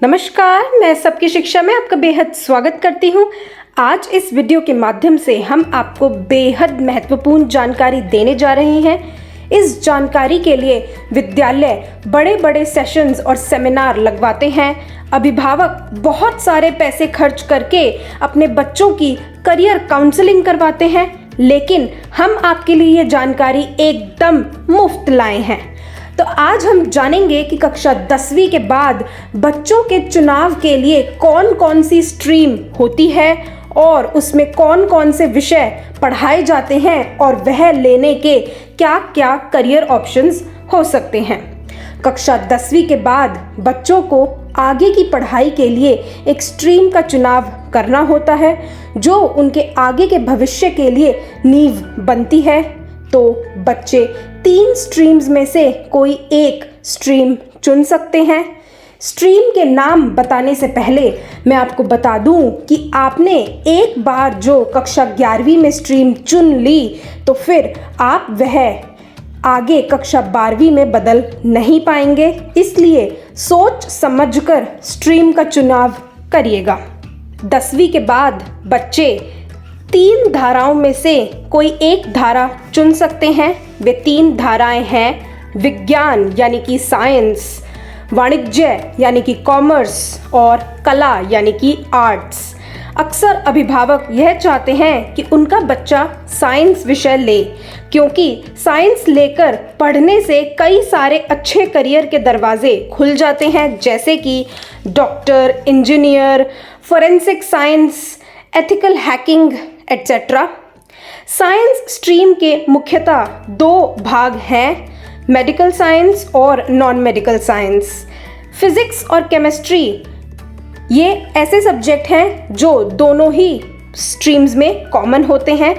नमस्कार, मैं सबकी शिक्षा में आपका बेहद स्वागत करती हूँ। आज इस वीडियो के माध्यम से हम आपको बेहद महत्वपूर्ण जानकारी देने जा रहे हैं। इस जानकारी के लिए विद्यालय बड़े बड़े सेशंस और सेमिनार लगवाते हैं। अभिभावक बहुत सारे पैसे खर्च करके अपने बच्चों की करियर काउंसलिंग करवाते हैं, लेकिन हम आपके लिए ये जानकारी एकदम मुफ्त लाए हैं। तो आज हम जानेंगे कि कक्षा 10वीं के बाद बच्चों के चुनाव के लिए कौन कौन सी स्ट्रीम होती है और उसमें कौन कौन से विषय पढ़ाए जाते हैं और वह लेने के क्या क्या करियर ऑप्शंस हो सकते हैं। कक्षा 10वीं के बाद बच्चों को आगे की पढ़ाई के लिए एक स्ट्रीम का चुनाव करना होता है जो उनके आगे के भविष्य के लिए नींव बनती है। तो बच्चे 3 स्ट्रीम्स में से कोई एक स्ट्रीम चुन सकते हैं। स्ट्रीम के नाम बताने से पहले मैं आपको बता दूं कि आपने एक बार जो कक्षा 11वीं में स्ट्रीम चुन ली तो फिर आप वह आगे कक्षा 12वीं में बदल नहीं पाएंगे, इसलिए सोच समझकर स्ट्रीम का चुनाव करिएगा। 10वीं के बाद बच्चे 3 धाराओं में से कोई एक धारा चुन सकते हैं। वे 3 धाराएं हैं विज्ञान यानी कि साइंस, वाणिज्य यानी कि कॉमर्स और कला यानी कि आर्ट्स। अक्सर अभिभावक यह चाहते हैं कि उनका बच्चा साइंस विषय ले, क्योंकि साइंस लेकर पढ़ने से कई सारे अच्छे करियर के दरवाजे खुल जाते हैं, जैसे कि doctor, engineer, forensic science, ethical hacking etcetera. Science stream के मुख्यतः 2 भाग हैं, मेडिकल साइंस और नॉन मेडिकल साइंस। फिजिक्स और केमिस्ट्री ये ऐसे सब्जेक्ट हैं जो दोनों ही स्ट्रीम्स में कॉमन होते हैं।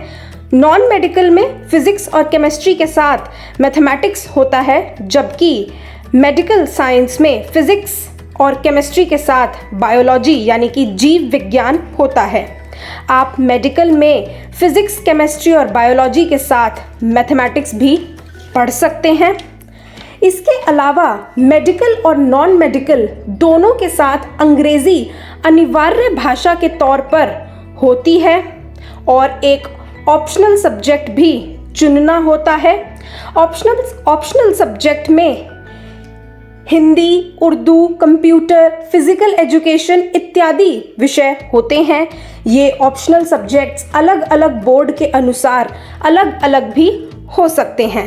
नॉन मेडिकल में फिजिक्स और केमिस्ट्री के साथ मैथमेटिक्स होता है, जबकि मेडिकल साइंस में फिजिक्स और केमिस्ट्री के साथ बायोलॉजी यानी कि जीव विज्ञान होता है। आप मेडिकल में फिजिक्स, केमिस्ट्री और बायोलॉजी के साथ मैथमेटिक्स भी पढ़ सकते हैं। इसके अलावा मेडिकल और नॉन मेडिकल दोनों के साथ अंग्रेजी अनिवार्य भाषा के तौर पर होती है और एक ऑप्शनल सब्जेक्ट भी चुनना होता है। ऑप्शनल सब्जेक्ट में Hindi, Urdu, computer, physical education इत्यादि विषय होते हैं। ये ऑप्शनल सब्जेक्ट्स अलग अलग बोर्ड के अनुसार अलग अलग भी हो सकते हैं।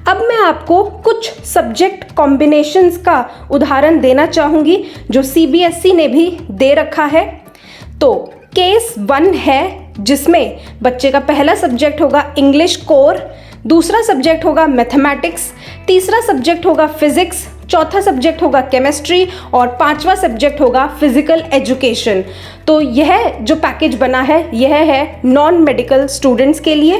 अब मैं आपको कुछ सब्जेक्ट कॉम्बिनेशंस का उदाहरण देना चाहूँगी जो CBSE ने भी दे रखा है। तो केस 1 है जिसमें बच्चे का पहला सब्जेक्ट होगा इंग्लिश कोर, दूसरा सब्जेक्ट होगा मैथमेटिक्स, तीसरा सब्जेक्ट होगा फिजिक्स, चौथा सब्जेक्ट होगा केमिस्ट्री और 5वां सब्जेक्ट होगा फिजिकल एजुकेशन। तो यह जो पैकेज बना है यह है नॉन मेडिकल स्टूडेंट्स के लिए।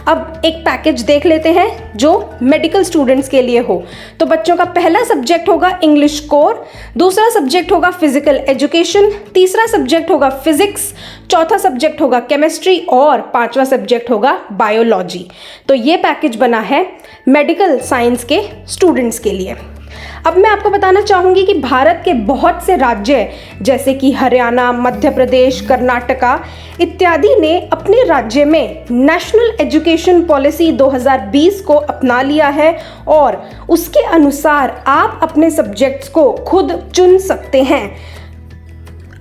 अब एक पैकेज देख लेते हैं जो मेडिकल स्टूडेंट्स के लिए हो। तो बच्चों का पहला सब्जेक्ट होगा इंग्लिश कोर, दूसरा सब्जेक्ट होगा फिजिकल एजुकेशन, तीसरा सब्जेक्ट होगा फिजिक्स, चौथा सब्जेक्ट होगा केमिस्ट्री और 5वां सब्जेक्ट होगा बायोलॉजी। तो ये पैकेज बना है मेडिकल साइंस के स्टूडेंट्स के लिए। अब मैं आपको बताना चाहूँगी कि भारत के बहुत से राज्य जैसे कि हरियाणा, मध्य प्रदेश, कर्नाटका इत्यादि ने अपने राज्य में नेशनल एजुकेशन पॉलिसी 2020 को अपना लिया है और उसके अनुसार आप अपने सब्जेक्ट्स को खुद चुन सकते हैं।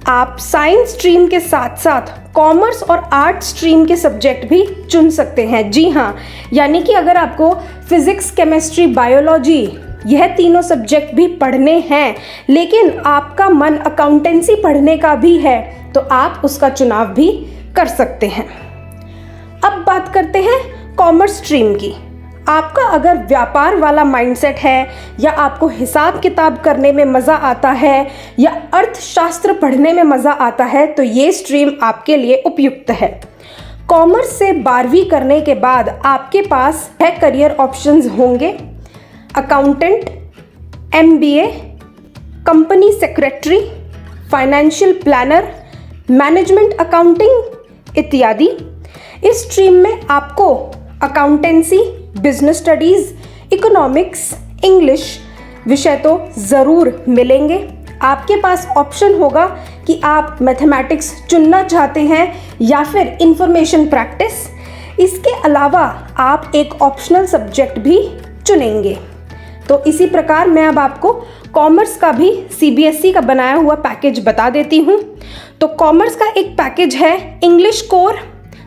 आप साइंस स्ट्रीम के साथ साथ कॉमर्स और आर्ट स्ट्रीम के सब्जेक्ट भी चुन सकते हैं। जी हाँ, यानी कि अगर आपको फिजिक्स, केमिस्ट्री, बायोलॉजी यह तीनों सब्जेक्ट भी पढ़ने हैं, लेकिन आपका मन अकाउंटेंसी पढ़ने का भी है, तो आप उसका चुनाव भी कर सकते हैं। अब बात करते हैं कॉमर्स स्ट्रीम की। आपका अगर व्यापार वाला माइंडसेट है या आपको हिसाब किताब करने में मज़ा आता है या अर्थशास्त्र पढ़ने में मज़ा आता है, तो ये स्ट्रीम आपके लिए उपयुक्त है। कॉमर्स से 12वीं करने के बाद आपके पास 6 करियर ऑप्शंस होंगे: accountant, MBA, company secretary, financial planner, management accounting इत्यादि। इस स्ट्रीम में आपको accountancy, business studies, economics, English विषय तो ज़रूर मिलेंगे। आपके पास ऑप्शन होगा कि आप मैथमेटिक्स चुनना चाहते हैं या फिर इंफॉर्मेशन प्रैक्टिस। इसके अलावा आप एक ऑप्शनल सब्जेक्ट भी चुनेंगे। तो इसी प्रकार मैं अब आपको कॉमर्स का भी CBSE का बनाया हुआ पैकेज बता देती हूँ। तो कॉमर्स का एक पैकेज है इंग्लिश कोर,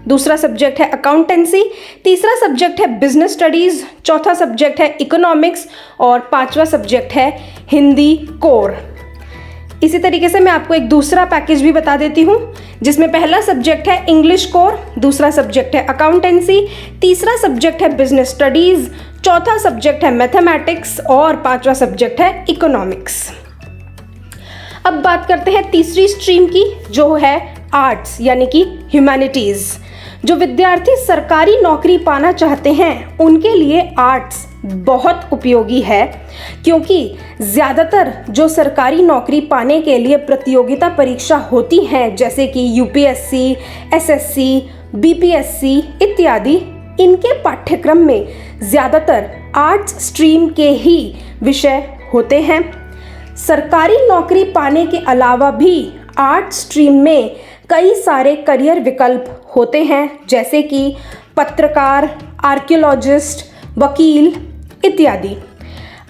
दूसरा सब्जेक्ट है अकाउंटेंसी, तीसरा सब्जेक्ट है बिजनेस स्टडीज़, चौथा सब्जेक्ट है इकोनॉमिक्स और पांचवा सब्जेक्ट है हिंदी कोर। इसी तरीके से मैं आपको एक दूसरा पैकेज भी बता देती हूँ, जिसमें पहला सब्जेक्ट है इंग्लिश कोर, दूसरा सब्जेक्ट है अकाउंटेंसी, तीसरा सब्जेक्ट है बिजनेस स्टडीज़, चौथा सब्जेक्ट है मैथमेटिक्स और पांचवा सब्जेक्ट है इकोनॉमिक्स। अब बात करते हैं तीसरी स्ट्रीम की, जो है आर्ट्स यानी कि ह्यूमैनिटीज़। जो विद्यार्थी सरकारी नौकरी पाना चाहते हैं उनके लिए आर्ट्स बहुत उपयोगी है, क्योंकि ज़्यादातर जो सरकारी नौकरी पाने के लिए प्रतियोगिता परीक्षा होती हैं, जैसे कि UPSC, SSC, BPSC इत्यादि, इनके पाठ्यक्रम में ज़्यादातर आर्ट्स स्ट्रीम के ही विषय होते हैं। सरकारी नौकरी पाने के अलावा भी आर्ट स्ट्रीम में कई सारे करियर विकल्प होते हैं, जैसे कि पत्रकार, आर्कियोलॉजिस्ट, वकील इत्यादि।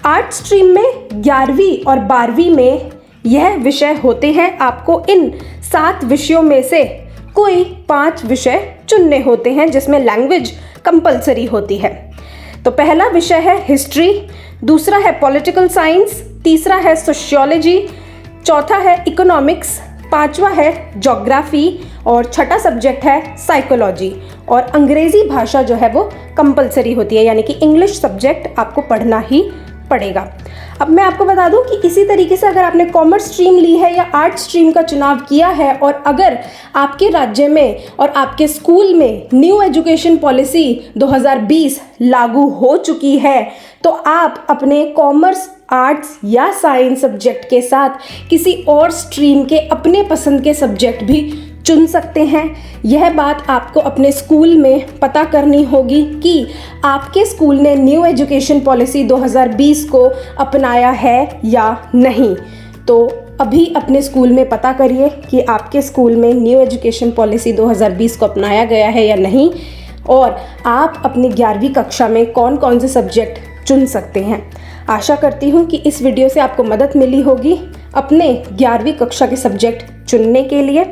आर्ट स्ट्रीम में 11वीं और 12वीं में यह विषय होते हैं। आपको इन 7 विषयों में से कोई 5 विषय चुनने होते हैं, जिसमें लैंग्वेज कंपलसरी होती है। तो पहला विषय है हिस्ट्री, दूसरा है पॉलिटिकल साइंस, तीसरा है सोशियोलॉजी, चौथा है इकोनॉमिक्स, पांचवा है ज्योग्राफी और छठा सब्जेक्ट है साइकोलॉजी। और अंग्रेज़ी भाषा जो है वो कंपलसरी होती है, यानी कि इंग्लिश सब्जेक्ट आपको पढ़ना ही पड़ेगा। अब मैं आपको बता दूं कि इसी तरीके से अगर आपने कॉमर्स स्ट्रीम ली है या आर्ट स्ट्रीम का चुनाव किया है और अगर आपके राज्य में और आपके स्कूल में न्यू एजुकेशन पॉलिसी 2020 लागू हो चुकी है, तो आप अपने कॉमर्स, आर्ट्स या साइंस सब्जेक्ट के साथ किसी और स्ट्रीम के अपने पसंद के सब्जेक्ट भी चुन सकते हैं। यह बात आपको अपने स्कूल में पता करनी होगी कि आपके स्कूल ने न्यू एजुकेशन पॉलिसी 2020 को अपनाया है या नहीं। तो अभी अपने स्कूल में पता करिए कि आपके स्कूल में न्यू एजुकेशन पॉलिसी 2020 को अपनाया गया है या नहीं, और आप अपनी 11वीं कक्षा में कौन कौन से सब्जेक्ट चुन सकते हैं। आशा करती हूँ कि इस वीडियो से आपको मदद मिली होगी अपने 11वीं कक्षा के सब्जेक्ट चुनने के लिए।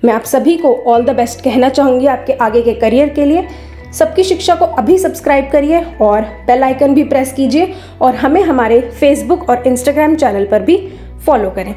मैं आप सभी को ऑल द बेस्ट कहना चाहूँगी आपके आगे के करियर के लिए। सबकी शिक्षा को अभी सब्सक्राइब करिए और बेल आइकन भी प्रेस कीजिए, और हमें हमारे फेसबुक और इंस्टाग्राम चैनल पर भी फॉलो करें।